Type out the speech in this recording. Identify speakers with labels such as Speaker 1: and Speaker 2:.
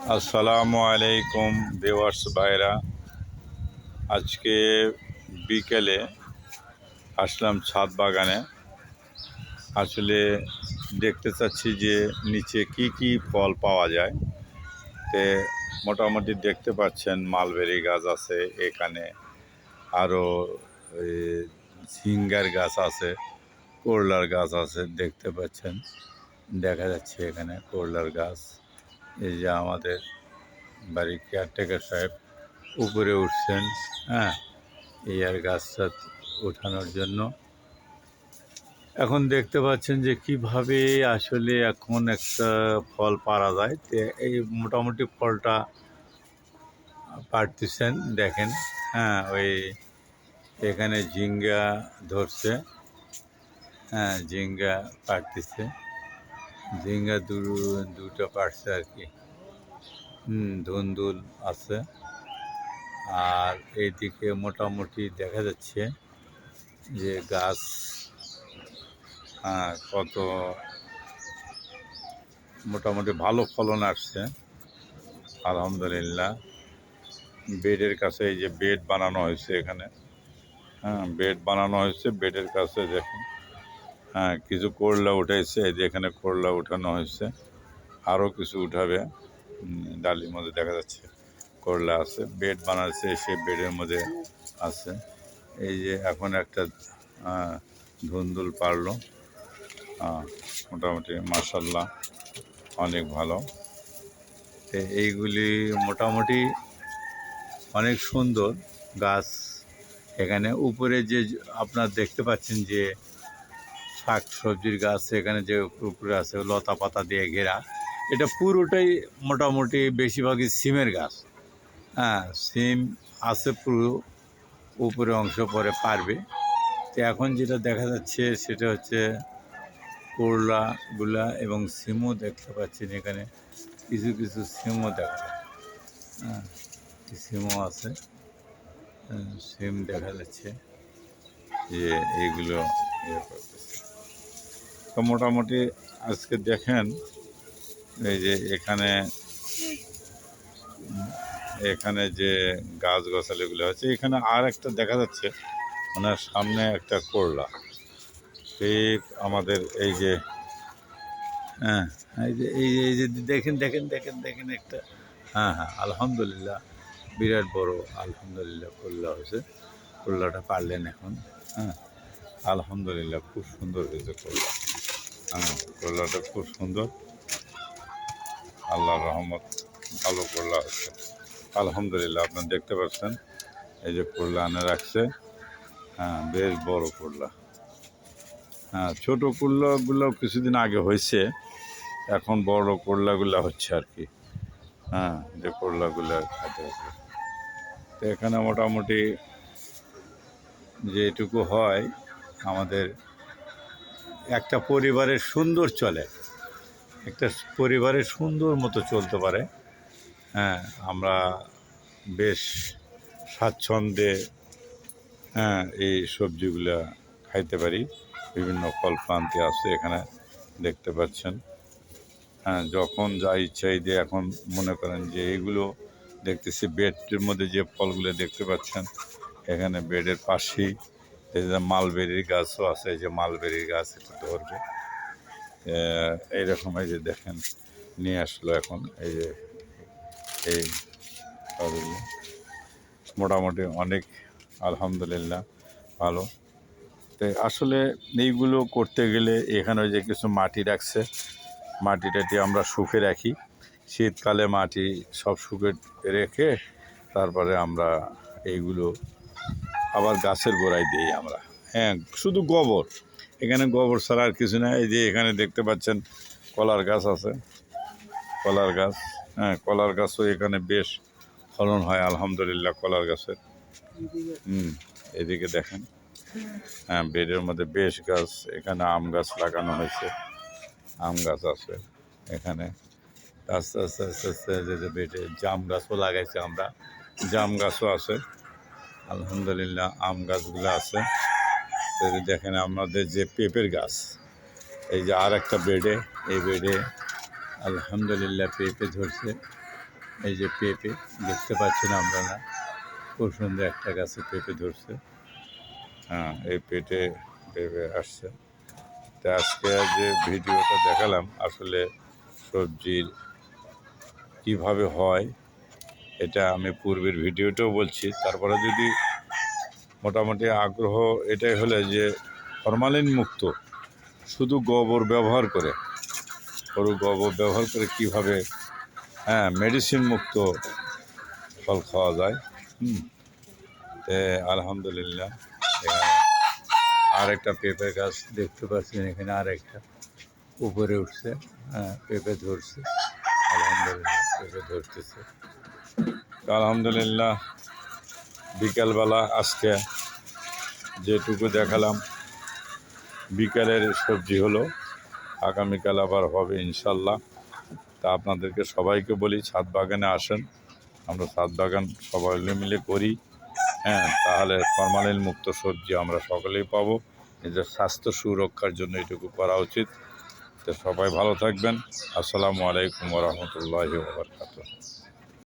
Speaker 1: আসসালামু আলাইকুম ভিউয়ার্স ভাইরা। আজকে বিকেলে আসলাম ছাদ বাগানে। আসলে দেখতে চাচ্ছি যে নিচে কি কি ফল পাওয়া যায়। তে মোটামুটি দেখতে পাচ্ছেন মালবেরি গাছ আছে এখানে, আরও ঝিঙ্গার গাছ আছে, করলার গাছ আছে, দেখতে পাচ্ছেন দেখা যাচ্ছে এখানে করলার গাছ। এই যে আমাদের বাড়ির কেয়ারটেকার সাহেব উপরে উঠছেন, হ্যাঁ, এই আর গাছটা ওঠানোর জন্য। এখন দেখতে পাচ্ছেন যে কিভাবে আসলে এখন একটা ফল পাড়া যায়। তো এই মোটামুটি ফলটা পাড়তেছেন দেখেন। হ্যাঁ, ওই এখানে ঝিঙ্গা ধরছে, হ্যাঁ, ঝিঙ্গা পাড়তেছে, ঝিঙ্গা দুটো পাড়ছে আর কি। ধুন্দুল আছে। আর এইদিকে মোটামুটি দেখা যাচ্ছে যে গাছ কত মোটামুটি ভালো ফলন আসছে আলহামদুলিল্লাহ। বেডের কাছে এই যে বেড বানানো হয়েছে এখানে, হ্যাঁ, বেড বানানো হয়েছে, বেডের কাছে দেখেন, হ্যাঁ, কিছু করলা উঠাইছে, এই যে এখানে করলা উঠানো হয়েছে, আরও কিছু উঠাবে। ডালির মধ্যে দেখা যাচ্ছে করলা আছে, বেড বানাচ্ছে, সেই বেডের মধ্যে আছে। এই যে এখন একটা ধুন্দুল পারলো, মোটামুটি মাশাল্লাহ অনেক ভালো। তো এইগুলি মোটামুটি অনেক সুন্দর গাছ। এখানে উপরে যে আপনার দেখতে পাচ্ছেন যে শাক সবজির গাছ এখানে যে উপরে আছে লতা পাতা দিয়ে ঘেরা, এটা পুরোটাই মোটামুটি বেশিরভাগই সিমের গাছ। হ্যাঁ, সিম আছে পুরো উপরে অংশ পরে পারবে। তো এখন যেটা দেখা যাচ্ছে সেটা হচ্ছে করলাগুলা এবং সিমও দেখতে পাচ্ছেন এখানে, কিছু কিছু সিমও দেখা যায়। হ্যাঁ, সিমও আছে, সিম দেখা যাচ্ছে যে এইগুলো ইয়ে করতেছে। তো মোটামুটি আজকে দেখেন এই যে এখানে এখানে যে গাছগাছালিগুলো আছে, এখানে আর একটা দেখা যাচ্ছে ওনার সামনে একটা করলা, ঠিক আমাদের এই যে, হ্যাঁ, এই যে দেখেন দেখেন দেখেন দেখেন একটা, হ্যাঁ হ্যাঁ, আলহামদুলিল্লাহ বিরাট বড় আলহামদুলিল্লাহ করলা হয়েছে। করলাটা পারলেন এখন, হ্যাঁ, আলহামদুলিল্লাহ খুব সুন্দর হয়েছে করলা। হ্যাঁ, করলাটা খুব সুন্দর, আল্লাহর রহমত, ভালো করলা হচ্ছে আলহামদুলিল্লাহ। আপনারা দেখতে পাচ্ছেন এই যে করলা আনে রাখছে, হ্যাঁ, বেশ বড় করলা। হ্যাঁ, ছোটো করলাগুলো কিছুদিন আগে হয়েছে, এখন বড় করলাগুলো হচ্ছে আর কি। হ্যাঁ, যে করলাগুলো খাতে হবে। তো এখানে মোটামুটি যেটুকু হয় আমাদের একটা পরিবারের সুন্দর চলে, একটা পরিবারের সুন্দর মতো চলতে পারে। হ্যাঁ, আমরা বেশ স্বাচ্ছন্দ্যে, হ্যাঁ, এই সবজিগুলো খাইতে পারি। বিভিন্ন ফল প্রান্তি আছে এখানে দেখতে পাচ্ছেন। হ্যাঁ, যখন যা ইচ্ছা এই যে এখন মনে করেন যে এইগুলো দেখতেছি বেডের মধ্যে যে ফলগুলো দেখতে পাচ্ছেন এখানে বেডের পাশেই এই যে মালবেরির গাছও আছে, এই যে মালবেরির গাছ এটা ধরবে এইরকম। এই যে দেখেন নিয়ে আসলো এখন, এই যে এই ফলগুলো মোটামুটি অনেক আলহামদুলিল্লাহ ভালো। তো আসলে এইগুলো করতে গেলে এখানে যে কিছু মাটি রাখছে, মাটি টাটি আমরা শুকে রাখি, শীতকালে মাটি সব শুকে রেখে তারপরে আমরা এইগুলো আবার গাছের গোড়ায় দিই আমরা। হ্যাঁ, শুধু গোবর, এখানে গোবর ছাড়া আর কিছু না। এই যে এখানে দেখতে পাচ্ছেন কলার গাছ আছে, কলার গাছ, হ্যাঁ, কলার গাছও এখানে বেশ ফলন হয় আলহামদুলিল্লাহ কলার গাছের। এদিকে দেখেন, হ্যাঁ, বেডের মধ্যে বেশ গাছ, এখানে আম গাছ লাগানো হয়েছে, আম গাছ আছে এখানে। আস্তে আস্তে আস্তে আস্তে যে বেডে জাম গাছও লাগাইছে আমরা, জাম গাছও আছে আলহামদুলিল্লাহ, আম গাছগুলো আছে। যদি দেখেন আমাদের যে পেঁপের গাছ, এই যে আর একটা বেডে, এই বেডে আলহামদুলিল্লাহ পেঁপে ধরছে, এই যে পেঁপে দেখতে পাচ্ছেন আমরা না, খুব সুন্দর একটা গাছে পেঁপে ধরছে। হ্যাঁ, এই পেঁপে আসছে। তা আজকে যে ভিডিওটা দেখালাম আসলে সবজির কিভাবে হয় এটা আমি পূর্বের ভিডিওতেও বলছি। তারপরে যদি মোটামুটি আগ্রহ এটাই হলে যে ফরমালিন মুক্ত শুধু গোবর ব্যবহার করে, গরু গোবর ব্যবহার করে কীভাবে মেডিসিন মুক্ত ফল খাওয়া যায়। আলহামদুলিল্লাহ এখানে আর একটা পেঁপে গাছ দেখতে পাচ্ছেন, এখানে আর একটা উপরে উঠছে। পেঁপে ধরছে, আলহামদুলিল্লাহ পেঁপে ধরতেছে। আলহামদুলিল্লাহ বিকালবেলা আজকে যেটুকু দেখালাম বিকালের সবজি হলো, আগামীকাল আবার হবে ইনশাল্লাহ। তা আপনাদেরকে সবাইকে বলি ছাদ বাগানে আসেন, আমরা ছাদ বাগান সবাই মিলে করি। তাহলে ফরমালিন মুক্ত সবজি আমরা সকলেই পাবো। নিজের স্বাস্থ্য সুরক্ষার জন্য এটুকু করা উচিত। তো সবাই ভালো থাকবেন। আসসালামু আলাইকুম ওয়া রাহমাতুল্লাহি ওয়া বারাকাতুহু।